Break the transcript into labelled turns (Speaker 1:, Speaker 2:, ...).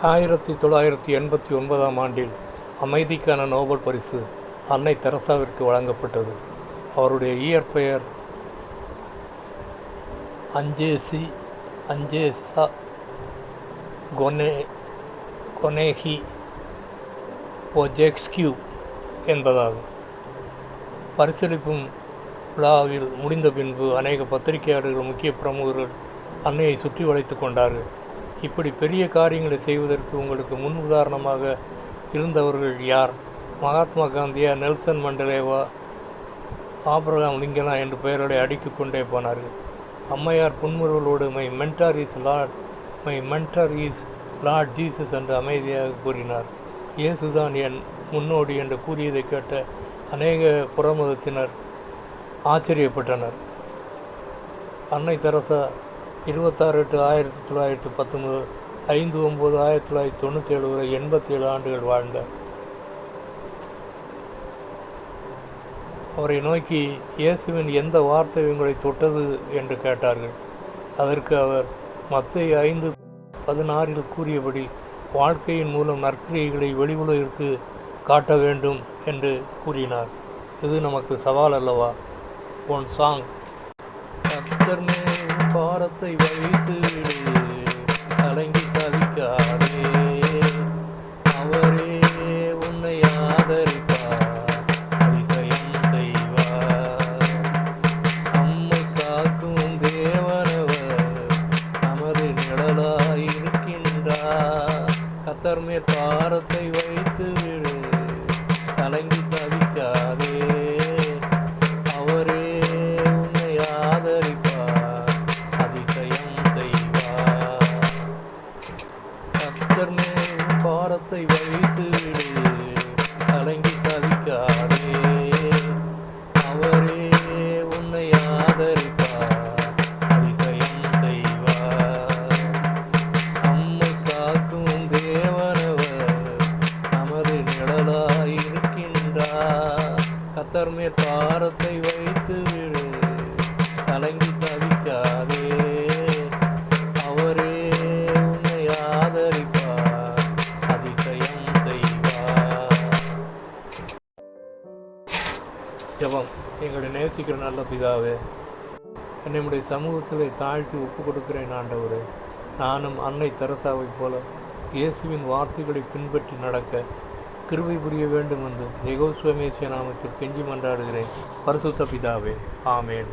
Speaker 1: 1989 அமைதிக்கான நோபல் பரிசு அன்னை தெரசாவிற்கு வழங்கப்பட்டது. அவருடைய இயற்பெயர் அஞ்சேசா கொனேஹி ஒஜெக்ஸ்கியூ என்பதாகும். பரிசளிப்பும் விழாவில் முடிந்த பின்பு அநேக பத்திரிகையாளர்கள், முக்கிய பிரமுகர்கள் அன்னையை சுற்றி வளைத்து கொண்டார்கள். இப்படி பெரிய காரியங்களை செய்வதற்கு உங்களுக்கு முன் உதாரணமாக இருந்தவர்கள் யார்? மகாத்மா காந்தியா, நெல்சன் மண்டலேவா, ஆப்ரஹாம் லிங்கனா என்று பெயர்களை அடுக்கிக் கொண்டே போனார்கள். அம்மையார் புன்முறுவலோடு my mentor is Lord Jesus என்று அமைதியாக கூறினார். இயேசுதான் என் முன்னோடி என்று கூறியதை கேட்ட அநேக புறமதத்தினர் ஆச்சரியப்பட்டனர். அன்னை தெரசா 26/8/1919 5/9/1997 வரை 87 ஆண்டுகள் வாழ்ந்தார். அவரை நோக்கி இயேசுவின் எந்த வார்த்தை உங்களை தொட்டது என்று கேட்டார்கள். அதற்கு அவர் மத்தேயு 5:16 கூறியபடி வாழ்க்கையின் மூலம் நற்கிரியைகளை வெளி உலகிற்கு காட்ட வேண்டும் என்று கூறினார். இது நமக்கு சவால் அல்லவா? One song. கர்த்தர் மேல் பாரத்தை வைத்து கலங்கி தவிக்காதே, அவரே உன்னை ஆதரிப்பார், அதிசயம் செய்வார். நம்மை காக்கும் தேவனவர் நமது நிழலாயிருக்கின்றார். கர்த்தர் மேல் பாரத்தை வைத்து விடு, கலங்கி தவிக்காதே, அவரே உன்னை ஆதரிப்பார், அதிசயம் செய்வார். கர்த்தர் மேல் பாரத்தை வைத்து விடு, கலங்கி தவிக்காதே, அவரே உன்னை ஆதரிப்பார், அதிசயம் செய்வார். நம்மை காக்கும் தேவனவர் நமது நிழலாயிருக்கின்றார். கர்த்தர் மேல் பாரத்தை வைத்து விடு, கலங்கி தவிக்காதே, அவரே உன்னை ஆதரிப்பார், அதிசயம் செய்வார். ஜெபம். எங்களை நேசிக்கிற நல்ல பிதாவே, என்னுடைய சமூகத்தில் தாழ்த்தி ஒப்பு கொடுக்கிறேன் ஆண்டவரே. நானும் அன்னை தெரசாவைப் போல இயேசுவின் வார்த்தைகளை பின்பற்றி நடக்க கிருபை புரிய வேண்டும் என்று யெகோவா மேசியா நாமத்தில் கெஞ்சி மன்றாடுகிறேன். பரிசுத்த பிதாவே, ஆமேன்.